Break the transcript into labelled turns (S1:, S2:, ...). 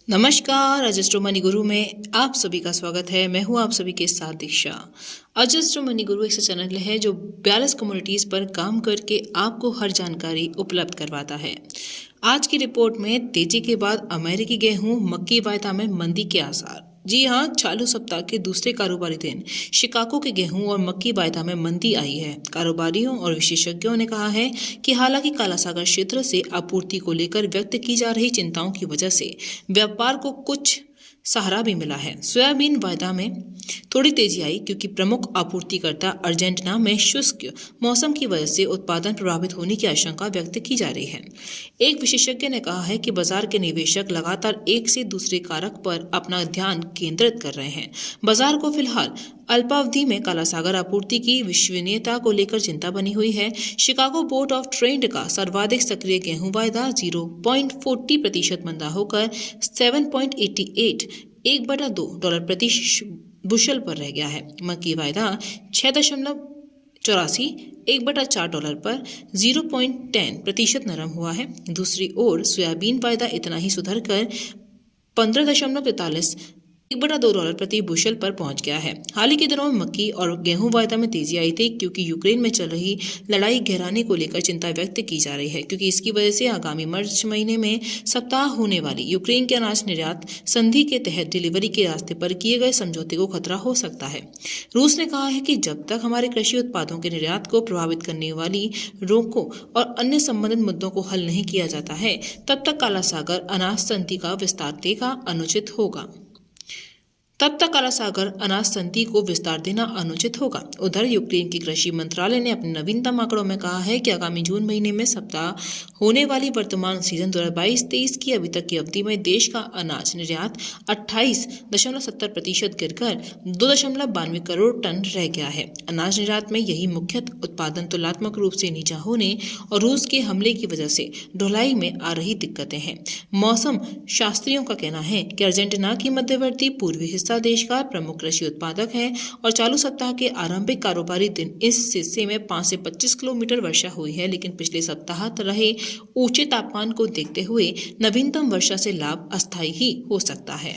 S1: नमस्कार। अजस्ट्रो मनी गुरु में आप सभी का स्वागत है। मैं हूं आप सभी के साथ दीक्षा। अजस्ट्रो मनी गुरु एक चैनल है जो 42 कम्युनिटीज पर काम करके आपको हर जानकारी उपलब्ध करवाता है। आज की रिपोर्ट में तेजी के बाद अमेरिकी गेहूं मक्की वायदा में मंदी के आसार। जी हाँ, चालू सप्ताह के दूसरे कारोबारी दिन शिकागो के गेहूं और मक्की वायदा में मंदी आई है। कारोबारियों और विशेषज्ञों ने कहा है कि हालांकि कालासागर क्षेत्र से आपूर्ति को लेकर व्यक्त की जा रही चिंताओं की वजह से व्यापार को कुछ सहारा भी मिला है। सोयाबीन वायदा में थोड़ी तेजी आई क्योंकि प्रमुख आपूर्तिकर्ता अर्जेंटीना में शुष्क मौसम की वजह से उत्पादन प्रभावित होने की आशंका व्यक्त की जा रही है। एक विशेषज्ञ ने कहा है कि बाजार के निवेशक लगातार एक से दूसरे कारक पर अपना ध्यान केंद्रित कर रहे हैं। बाजार को फिलहाल अल्पावधि में कालासागर आपूर्ति की विश्वसनीयता को लेकर चिंता बनी हुई है। शिकागो बोर्ड ऑफ ट्रेड का सर्वाधिक सक्रिय गेहूं वायदा 0.40% मंदा होकर 7.88 $1/2 प्रति बुशल पर रह गया है। मक्की वायदा 6.84 $1/4 पर 0.10% नरम हुआ है। दूसरी ओर सोयाबीन वायदा इतना ही सुधर कर 15.43 $1/2 प्रति बुशल पर पहुंच गया है। हाल ही के दिनों में मक्की और गेहूं वायदा में तेजी आई थी क्योंकि यूक्रेन में चल रही लड़ाई गहराने को लेकर चिंता व्यक्त की जा रही है, क्योंकि इसकी वजह से आगामी मार्च महीने में सप्ताह होने वाली यूक्रेन के अनाज निर्यात संधि के तहत डिलीवरी के रास्ते पर किए गए समझौते को खतरा हो सकता है। रूस ने कहा है कि जब तक हमारे कृषि उत्पादों के निर्यात को प्रभावित करने वाली रोकों और अन्य संबंधित मुद्दों को हल नहीं किया जाता है, तब तक कालासागर अनाज संधि का विस्तार देना अनुचित होगा। को विस्तार देना अनुचित होगा। उधर यूक्रेन की कृषि मंत्रालय ने अपने नवीनतम आंकड़ों में कहा है कि आगामी जून महीने में सप्ताह होने वाली वर्तमान सीजन 2022-23 की अभी तक की अवधि में देश का अनाज निर्यात 28.70% गिरकर 2.92 करोड़ टन रह गया है। अनाज निर्यात में यही मुख्य उत्पादन तुलनात्मक रूप से नीचा होने और रूस के हमले की वजह से ढुलाई में आ रही दिक्कतें हैं। मौसम शास्त्रियों का कहना है कि अर्जेंटीना की मध्यवर्ती पूर्वी देश का प्रमुख कृषि उत्पादक है और चालू सप्ताह के आरंभिक कारोबारी दिन इस हिस्से में 5 से 25 किलोमीटर वर्षा हुई है, लेकिन पिछले सप्ताह रहे ऊंचे तापमान को देखते हुए नवीनतम वर्षा से लाभ अस्थायी ही हो सकता है।